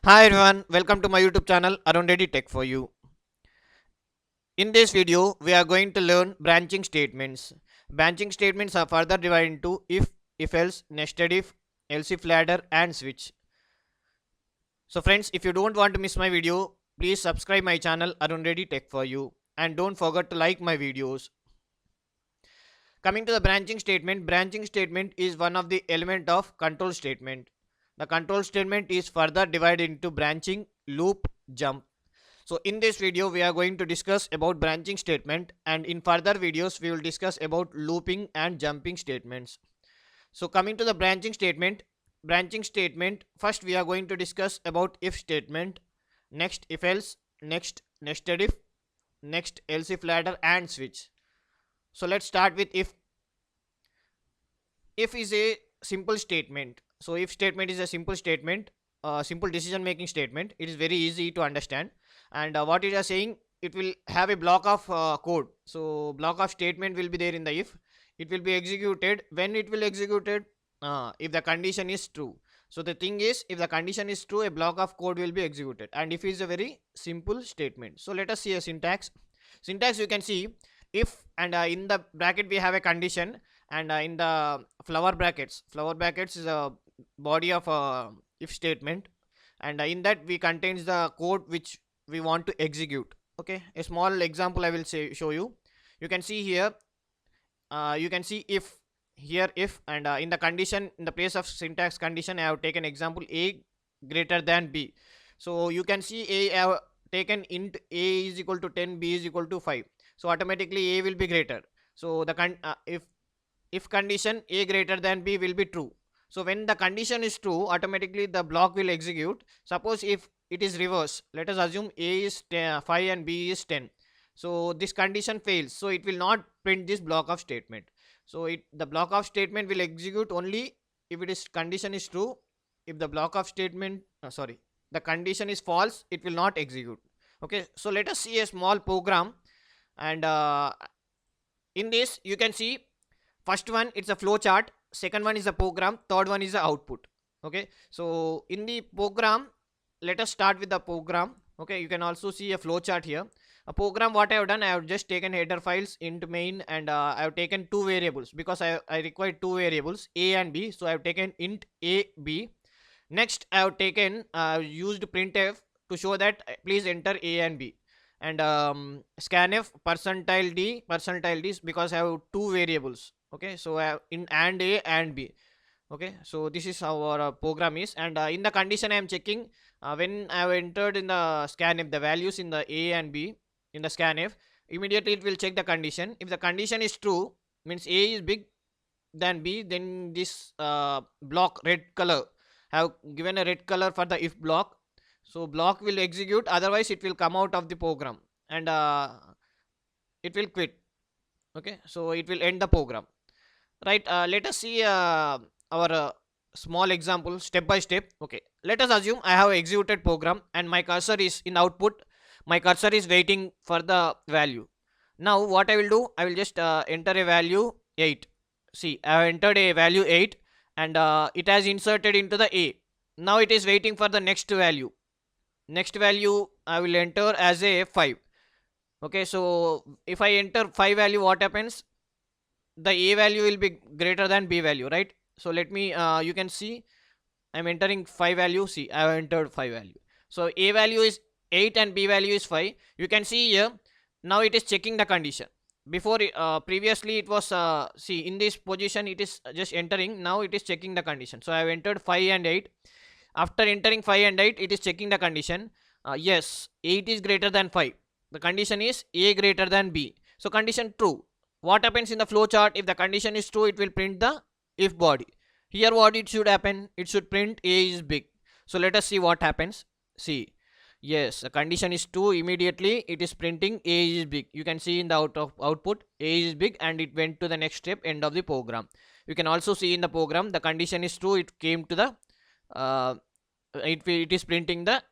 Hi everyone, welcome to my YouTube channel Arun Reddy Tech for you. In this video, we are going to learn branching statements. Branching statements are further divided into if else, nested if ladder, and switch. So friends, if you don't want to miss my video, please subscribe my channel Arun Reddy Tech for you, and don't forget to like my videos. Coming to the branching statement is one of the element of control statement. The control statement is further divided into branching, loop, jump. So in this video we are going to discuss about branching statement, and in further videos we will discuss about looping and jumping statements. So coming to the branching statement, first we are going to discuss about if statement, next if else, next nested if, next else if ladder, and switch. So let's start with if. If is a simple statement. So if statement is a simple statement, simple decision making statement. It is very easy to understand, and what it is saying, it will have a block of code. So block of statement will be there in the if. It will be executed when it will executed if the condition is true. So the thing is, if the condition is true, a block of code will be executed, and if is a very simple statement. So let us see a syntax. You can see if, and in the bracket we have a condition, and in the flower brackets is a body of if statement, and in that we contains the code which we want to execute. Okay, a small example I will show you. You can see here, you can see if, here if, and in the condition, in the place of syntax condition, I have taken example a greater than b. So you can see I have taken int a is equal to 10, b is equal to 5. So automatically a will be greater. So the if condition a greater than b will be true. So when the condition is true, automatically the block will execute. Suppose if it is reverse, let us assume a is 5 and b is 10. So this condition fails, so it will not print this block of statement. So the block of statement will execute only if it is condition is true. If the block of statement, the condition is false, it will not execute. Okay, so let us see a small program, and in this you can see, first one it's a flow chart, second one is a program, third one is the output. Okay, so in the program, let us start with the program. Okay, you can also see a flow chart here. A program, what I have done, I have just taken header files into main, and I have taken two variables because I require two variables, a and b. So I have taken int a b. Next I have taken used printf to show that please enter a and b, and scanf percentile d because I have two variables. Okay, so I have in and a and b. Okay, so this is how our program is, and in the condition I am checking when I have entered in the scanf the values in the a and b in the scanf, immediately it will check the condition. If the condition is true, means a is big than b, then this block red color, have given a red color for the if block. So block will execute, otherwise it will come out of the program, and it will quit. Okay, so it will end the program. Right, let us see our small example step by step. Okay, let us assume I have executed program and my cursor is in output. My cursor is waiting for the value. Now what I will do, I will just enter a value 8. See, I have entered a value 8, and it has inserted into the a. Now it is waiting for the next value. Next value I will enter as a 5. Okay, so if I enter 5 value, what happens, the a value will be greater than b value, right? So let me you can see I'm entering 5 value. See, I have entered 5 value. So a value is 8 and b value is 5. You can see here, now it is checking the condition. Before previously it was see, in this position it is just entering. Now it is checking the condition. So I have entered 5 and 8. After entering 5 and 8, it is checking the condition. Yes, 8 is greater than 5. The condition is a greater than b. So condition true. What happens in the flow chart? If the condition is true, it will print the if body. Here what it should happen, it should print a is big. So let us see what happens. See, yes, the condition is true, immediately it is printing a is big. You can see in the output a is big, and it went to the next step, end of the program. You can also see in the program the condition is true, it came to the it is printing the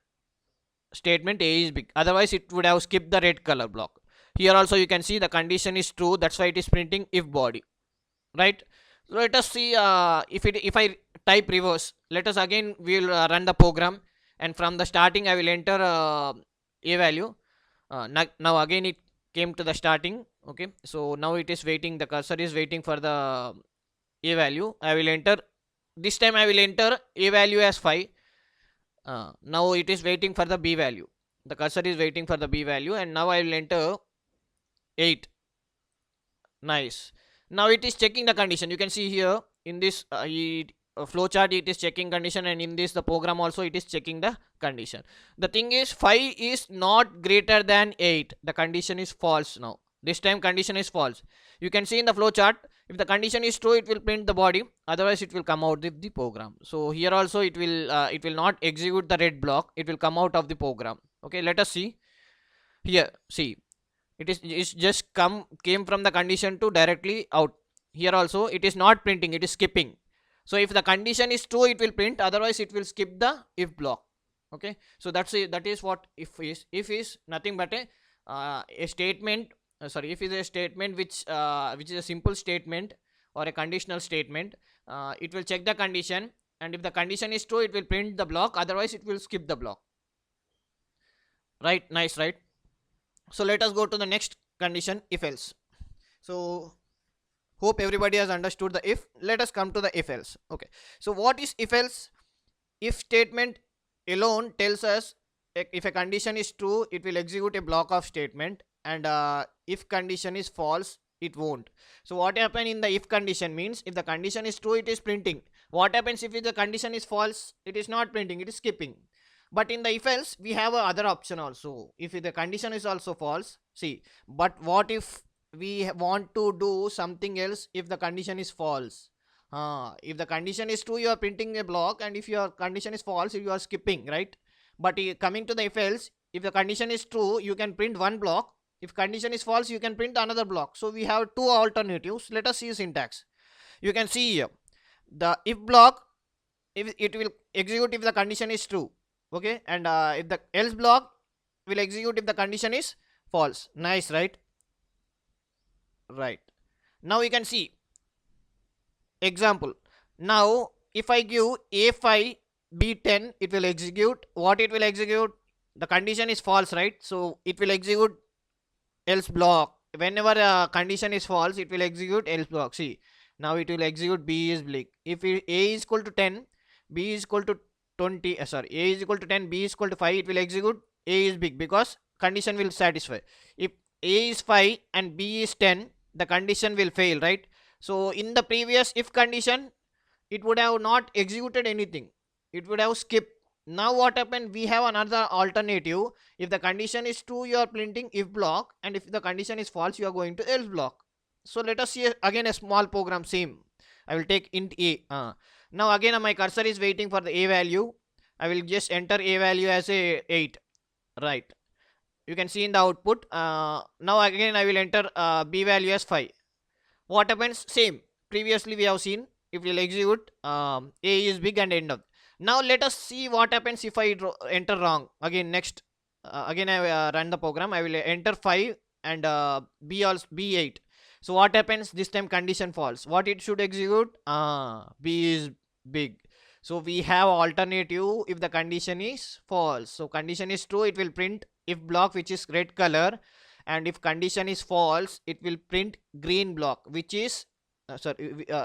statement a is big, otherwise it would have skipped the red color block. Here also you can see the condition is true, that's why it is printing if body, right? So let us see if I type reverse. Let us again, we will run the program. and from the starting I will enter a value. Now again it came to the starting. Okay, so now it is waiting, the cursor is waiting for the a value. I will enter, this time I will enter a value as 5. Now it is waiting for the b value, the cursor is waiting for the b value, and now I will enter 8. Nice. Now it is checking the condition. You can see here in this flow chart it is checking condition, and in this the program also it is checking the condition. The thing is 5 is not greater than 8. The condition is false. Now this time condition is false. You can see in the flow chart, if the condition is true it will print the body, otherwise it will come out of the program. So here also it will not execute the red block, it will come out of the program. Okay, let us see here. See, it's just came from the condition to directly out. Here also it is not printing, it is skipping. So if the condition is true it will print, otherwise it will skip the if block. Okay, so that is what if is. If is nothing but a statement, if is a statement which is a simple statement or a conditional statement. It will check the condition, and if the condition is true it will print the block, otherwise it will skip the block. Right, nice, right? So let us go to the next condition, if else. So hope everybody has understood the if. Let us come to the if else. Okay, so what is if else? If statement alone tells us if a condition is true it will execute a block of statement, and if condition is false it won't. So what happen in the if condition means, if the condition is true it is printing. What happens if the condition is false? It is not printing, it is skipping. But in the if else we have a other option also. If the condition is also false, see, but what if we want to do something else if the condition is false? If the condition is true you are printing a block, and if your condition is false you are skipping, right? But coming to the if else, if the condition is true you can print one block, if condition is false you can print another block. So we have two alternatives. Let us see syntax. You can see here the if block, if it will execute if the condition is true. Okay, and if the else block will execute if the condition is false. Nice, right? Right. Now we can see example. Now if I give a5 b10 it will execute. What it will execute? The condition is false, right? So it will execute else block. Whenever a condition is false it will execute else block. See, now it will execute b is big. If a is equal to 10, b is equal to 20, a is equal to 10, b is equal to 5, it will execute a is big because condition will satisfy. If a is 5 and b is 10, the condition will fail, right? So in the previous if condition it would have not executed anything, it would have skipped. Now what happened? We have another alternative. If the condition is true you are printing if block, and if the condition is false you are going to else block. So let us see again a small program. Same, I will take int a. Now again my cursor is waiting for the a value. I will just enter a value as a 8. Right, you can see in the output. Now again I will enter b value as 5. What happens? Same, previously we have seen it will execute a is big and end up. Now let us see what happens if I enter wrong. Again next again I run the program. I will enter 5 and b 8. So what happens? This time condition false. What it should execute? B is big. So we have alternative if the condition is false. So condition is true it will print if block which is red color, and if condition is false it will print green block which is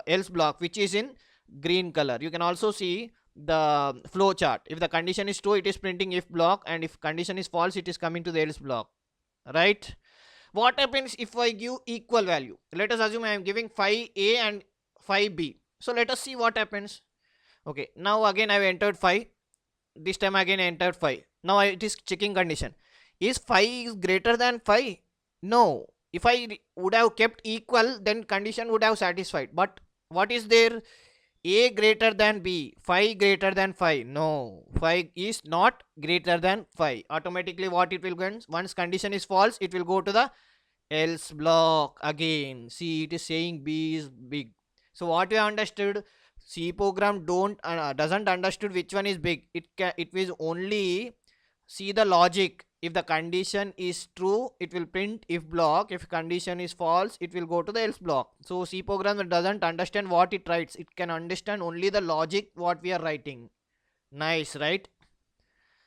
else block which is in green color. You can also see the flow chart. If the condition is true it is printing if block, and if condition is false it is coming to the else block, right? What happens if I give equal value? Let us assume I am giving 5a and 5b. So let us see what happens. Okay, now again I have entered 5. This time again I entered 5. Now it is checking condition. Is 5 is greater than 5? No. If I would have kept equal then condition would have satisfied. But what is there? A greater than b, 5 greater than 5. No, 5 is not greater than 5. Automatically what it will go? Once condition is false it will go to the else block again. See, it is saying b is big. So what you have understood? C program doesn't understood which one is big. It will only see the logic. If the condition is true it will print if block, if condition is false it will go to the else block. So C program doesn't understand what it writes, it can understand only the logic what we are writing. Nice, right?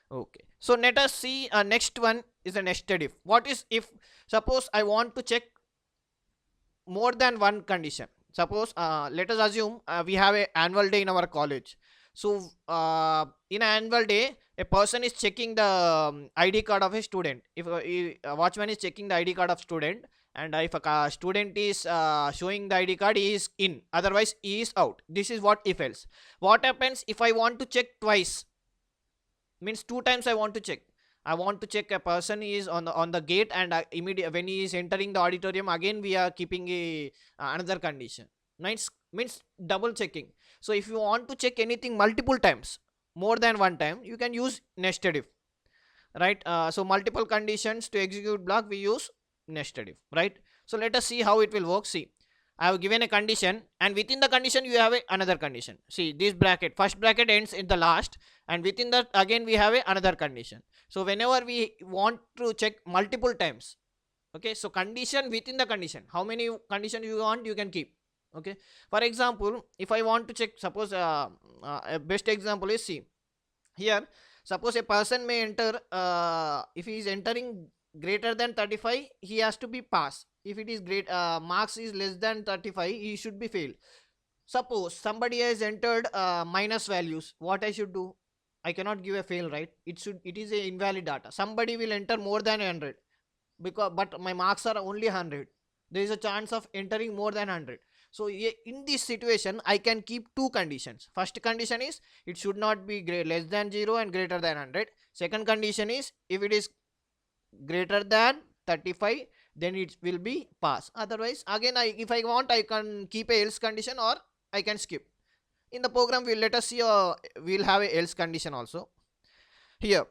Okay, so let us see, next one is a nested if. What is if? Suppose I want to check more than one condition. Suppose, let us assume we have a annual day in our college. So in an annual day, a person is checking the ID card of a student. If a watchman is checking the ID card of student, and if a student is showing the ID card, he is in, otherwise he is out. This is what if else. What happens if I want to check twice? Means two times I want to check. I want to check a person is on the gate, and immediate when he is entering the auditorium, again we are keeping a another condition. Nice, means double checking. So if you want to check anything multiple times, more than one time, you can use nested if, right? So multiple conditions to execute block, we use nested if, right? So let us see how it will work. See, I have given a condition, and within the condition you have another condition. See, this bracket, first bracket ends in the last, and within that again we have another condition. So whenever we want to check multiple times, okay, so condition within the condition, how many conditions you want, you can keep. Okay, for example, if I want to check, suppose a best example is, see here, suppose a person may enter, if he is entering greater than 35, he has to be pass. If it is great, marks is less than 35, he should be failed. Suppose somebody has entered minus values, what I should do? I cannot give a fail, right? It is a invalid data. Somebody will enter more than 100, because but my marks are only 100. There is a chance of entering more than 100. So in this situation, I can keep two conditions. First condition is it should not be less than 0 and greater than 100. Second condition is if it is greater than 35, then it will be pass. Otherwise, again, if I want, I can keep a else condition, or I can skip. In the program, we'll let us see, we'll have a else condition also. Here,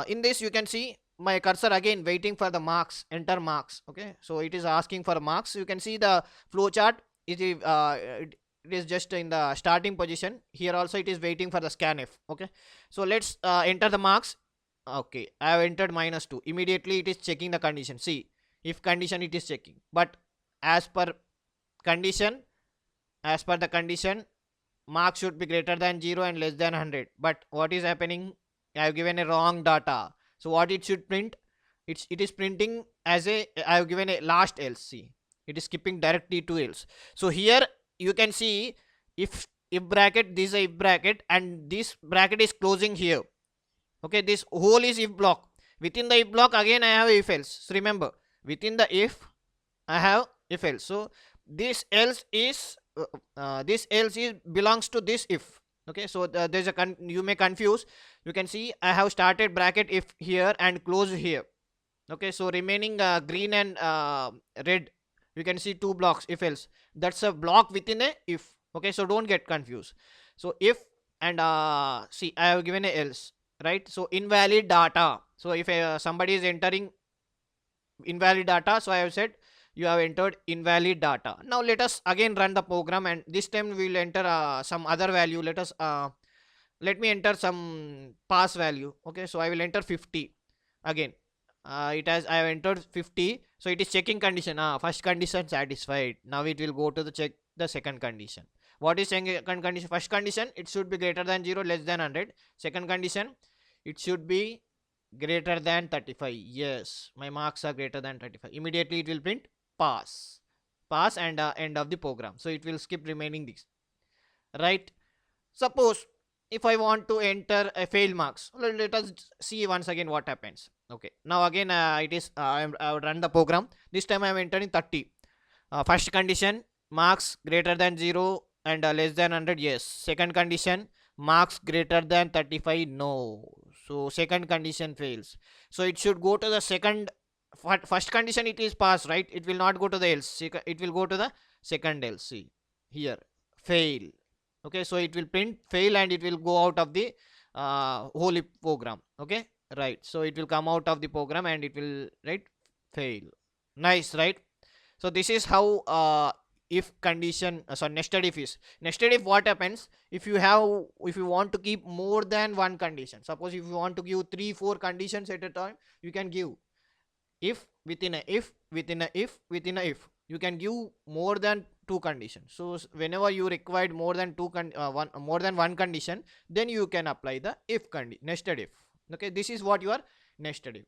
in this you can see my cursor again waiting for the marks, enter marks. Okay, so it is asking for marks. You can see the flow chart. It is just in the starting position. Here also it is waiting for the scanf. Okay, so let's enter the marks. Okay, I have entered -2. Immediately it is checking the condition. See, if condition it is checking, but as per condition, as per the condition, marks should be greater than 0 and less than 100. But what is happening? I have given a wrong data. So what it should print? It is printing as a, I have given a last else. See, it is skipping directly to else. So here you can see, if bracket, this is a if bracket, and this bracket is closing here. Okay, this whole is if block. Within the if block, again I have if else. So remember, within the if, I have if else. So this else is belongs to this if. Okay, so there's a you may confuse. You can see I have started bracket if here and close here. Okay, so remaining green and red, you can see two blocks if else. That's a block within a if. Okay, so don't get confused. So if, and see, I have given a else, right? So invalid data. So if somebody is entering invalid data, so I have said you have entered invalid data. Now let us again run the program, and this time we will enter some other value. Let me enter some pass value. Okay, so I will enter 50 again. I have entered 50, so it is checking condition. First condition satisfied. Now it will go to the check the second condition. What is second condition? First condition, it should be greater than 0, less than 100. Second condition, it should be greater than 35. Yes, my marks are greater than 35. Immediately it will print pass, and end of the program. So it will skip remaining this, right? Suppose if I want to enter a fail marks, let us see once again what happens. Okay, now again it is I will run the program. This time I am entering 30. First condition, marks greater than 0 and less than 100. Yes. Second condition, marks greater than 35. No. So second condition fails. So it should go to the second. First condition it is pass, right? It will not go to the else. It will go to the second else. See here, fail. Okay, so it will print fail, and it will go out of the whole program. Okay, right? So it will come out of the program, and it will write fail. Nice, right? So this is how if condition, so nested if is. Nested if, what happens if you want to keep more than one condition. Suppose if you want to give 3-4 conditions at a time, you can give if within a if within a if within a if. You can give more than two conditions. So whenever you required more than one condition, then you can apply the if nested if. Okay, this is what your nested if.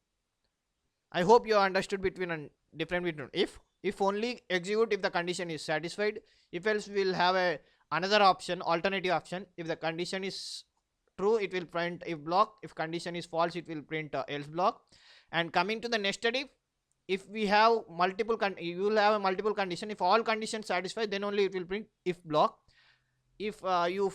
I hope you understood between and different between if only execute if the condition is satisfied. If else, we'll have a another option, alternative option. If the condition is true, it will print if block. If condition is false, it will print else block. And coming to the nested if we have multiple you will have a multiple condition. If all conditions satisfy, then only it will print if block. If you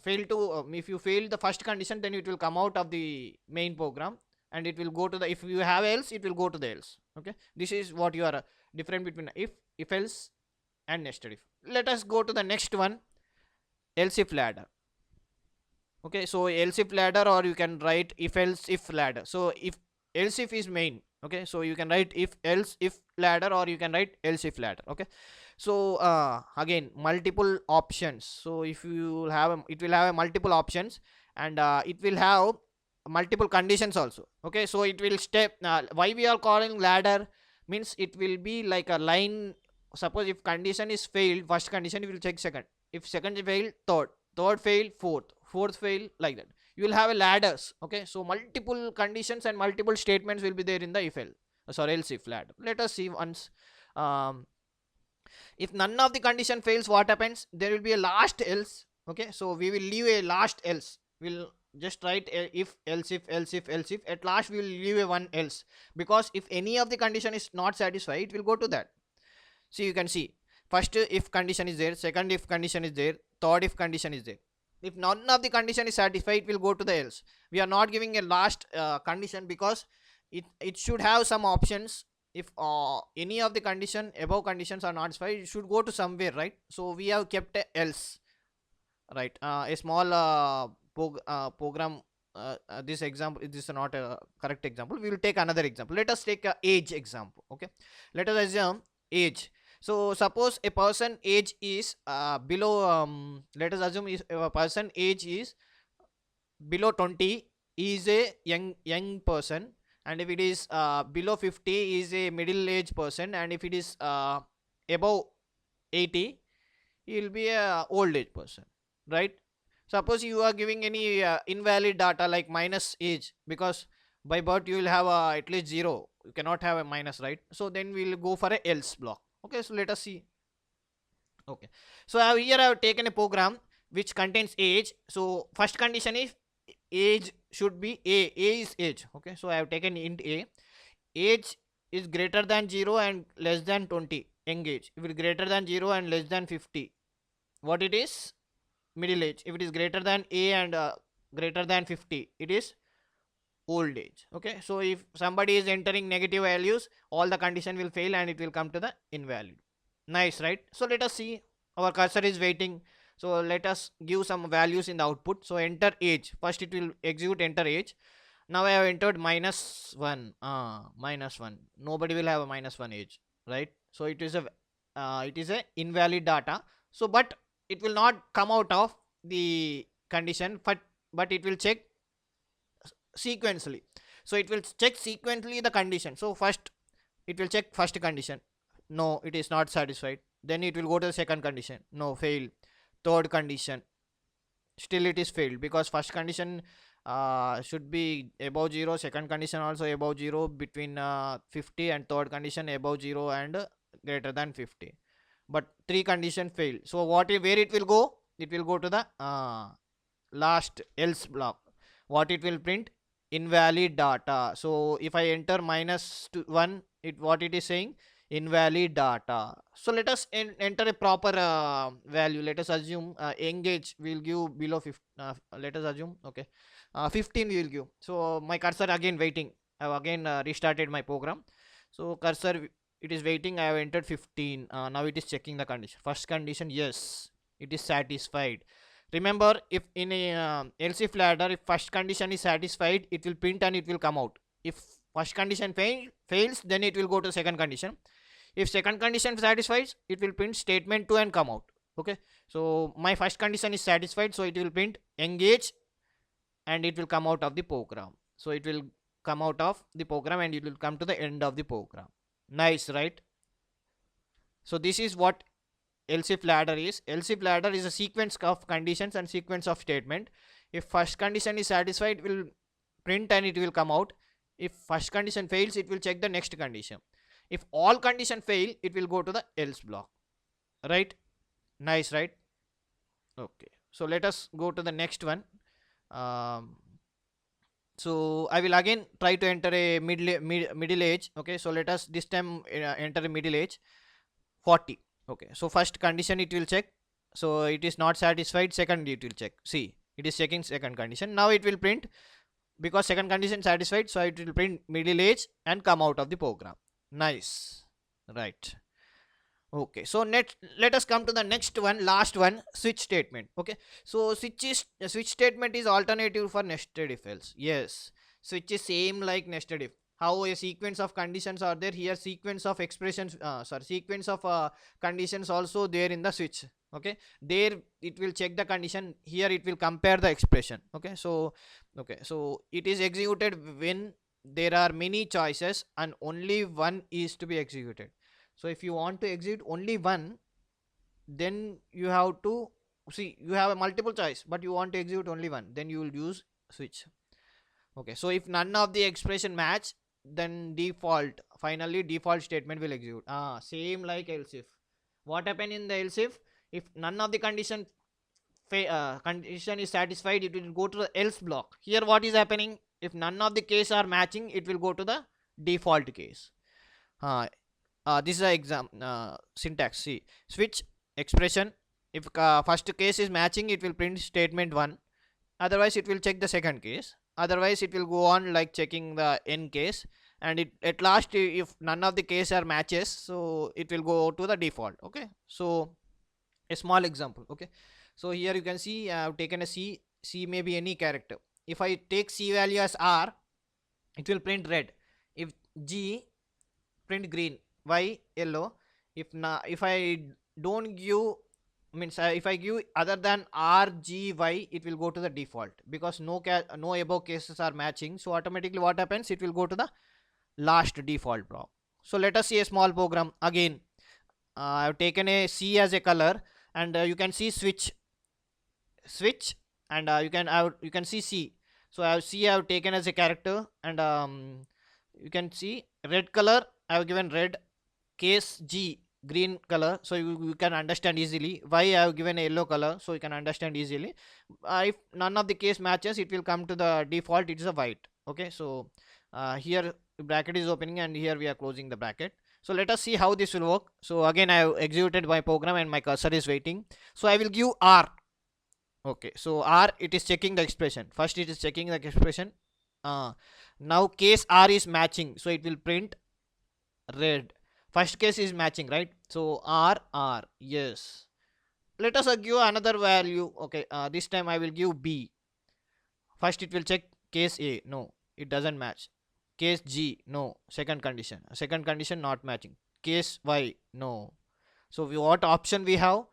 if you fail the first condition, then it will come out of the main program, and it will go to the, if you have else, it will go to the else. Okay, this is what you are different between if else and nested if. Let us go to the next one, else if ladder. Okay, so else if ladder, or you can write if else if ladder. So if else if is main, okay, so you can write if else if ladder, or you can write else if ladder. Okay, so again, multiple options. So if you have it will have a multiple options, and it will have multiple conditions also. Okay, so it will step why we are calling ladder means it will be like a line. Suppose if condition is failed, first condition, you will check second. If second failed, third failed, fourth fail, like that. You will have a ladders. Okay, so multiple conditions and multiple statements will be there in the if else, else if ladder. Let us see once. If none of the condition fails, what happens? There will be a last else. Okay, so we will leave a last else. We'll just write if else if else if else if. At last we will leave a one else, because if any of the condition is not satisfied, it will go to that. See, you can see first if condition is there, second if condition is there, third if condition is there. If none of the condition is satisfied, it will go to the else. We are not giving a last condition, because it should have some options. If any of the condition above conditions are not satisfied, it should go to somewhere, right? So we have kept a else, right? A small program. This example, this is not a correct example. We will take another example. Let us take a age example. Okay, let us assume age. So suppose a person age is below let us assume is a person age is below 20, is a young person, and if it is below 50, is a middle aged person, and if it is above 80, he will be a old age person, right? Suppose you are giving any invalid data like minus age, because by birth you will have at least 0, you cannot have a minus, right? So then we will go for a else block. Okay, so let us see. Okay, so here I have taken a program which contains age. So first condition is age should be a is age. Okay, so I have taken int a. Age is greater than 0 and less than 20, young age. If it is greater than 0 and less than 50, what it is? Middle age. If it is greater than a and greater than 50, it is old age. Okay, so if somebody is entering negative values, all the condition will fail and it will come to the invalid. Nice, right? So let us see. Our cursor is waiting, so let us give some values in the output. So enter age. First it will execute enter age. Now I have entered -1. -1. Nobody will have a -1 age, right? So it is a invalid data. So but it will not come out of the condition, but it will check sequentially. So it will check sequentially the condition. So first it will check first condition. No, it is not satisfied. Then it will go to the second condition. No, fail. Third condition, still it is failed, because first condition should be above 0, second condition also above 0, between 50, and third condition above 0 and greater than 50. But 3 condition failed. So where it will go? It will go to the last else block. What it will print? Invalid data. So if I enter -1, what it is saying? Invalid data. So let us enter a proper value. Let us assume engage will give below 50. Let us assume, okay, 15 we will give. So my cursor again waiting. I have again restarted my program. So cursor, it is waiting. I have entered 15. Now it is checking the condition. First condition, yes, it is satisfied. Remember, if in a else if ladder, if first condition is satisfied, it will print and it will come out. If first condition fails, then it will go to second condition. If second condition satisfies, it will print statement 2 and come out. Okay, so my first condition is satisfied, so it will print engage and it will come out of the program. So it will come out of the program and it will come to the end of the program. Nice, right? So this is what else if ladder is. Else if ladder is a sequence of conditions and sequence of statement. If first condition is satisfied, it will print and it will come out. If first condition fails, it will check the next condition. If all condition fail, it will go to the else block, right? Nice, right? Okay, so let us go to the next one. um, so I will again try to enter a middle age. Okay, so let us this time enter a middle age 40. Okay, so first condition it will check, so it is not satisfied. Second it will check, see, it is checking second condition. Now it will print, because second condition satisfied, so it will print middle age and come out of the program. Nice, right? Okay, so let us come to the next one, last one, switch statement. Okay, so switch statement is alternative for nested if else. Yes, switch is same like nested if. How a sequence of conditions are there, here sequence of expressions, sequence of conditions also there in the switch. Okay, there it will check the condition, here it will compare the expression. Okay, so it is executed when there are many choices and only one is to be executed. So if you want to execute only one, then you have to see, you have a multiple choice but you want to execute only one, then you will use switch. Okay, so if none of the expression match, then finally default statement will execute. Same like else if. What happen in the else if none of the condition is satisfied, it will go to the else block. Here what is happening, if none of the case are matching, it will go to the default case. This is a exam syntax. See, switch expression, if first case is matching, it will print statement 1, otherwise it will check the second case, otherwise it will go on like checking the n case, and it at last, if none of the case are matches, so it will go to the default. Okay, so a small example. Okay, so here you can see I have taken a c may be any character. If I take c value as r, it will print red. If g, print green. Y, yellow. If I don't give, means if I give other than r, g, y, it will go to the default, because no above cases are matching, so automatically what happens, it will go to the last default block. So let us see a small program again. I have taken a c as a color, and you can see switch, and you can see c. So I have taken as a character, and you can see red color I have given red, case g green color, so you can understand easily. Y I have given a yellow color, so you can understand easily. If none of the case matches, it will come to the default, it is a white. Okay, so here bracket is opening and here we are closing the bracket. So let us see how this will work. So again I have executed my program and my cursor is waiting, so I will give r. Okay, so r, it is checking the expression. First it is checking the expression. Now case r is matching, so it will print red. First case is matching, right? So r, yes. Let us give another value. Okay, this time I will give b. First it will check case a, no, it doesn't match. Case g, no, second condition not matching. Case y, no. So what option we have?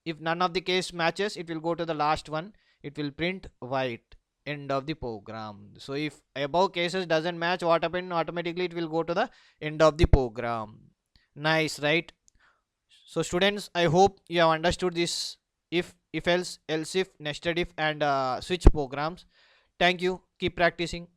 If none of the case matches, it will go to the last one, it will print white. End of the program. So if above cases doesn't match, what happen, automatically it will go to the end of the program. Nice, right? So students, I hope you have understood this if else if, nested if, and switch programs. Thank you, keep practicing.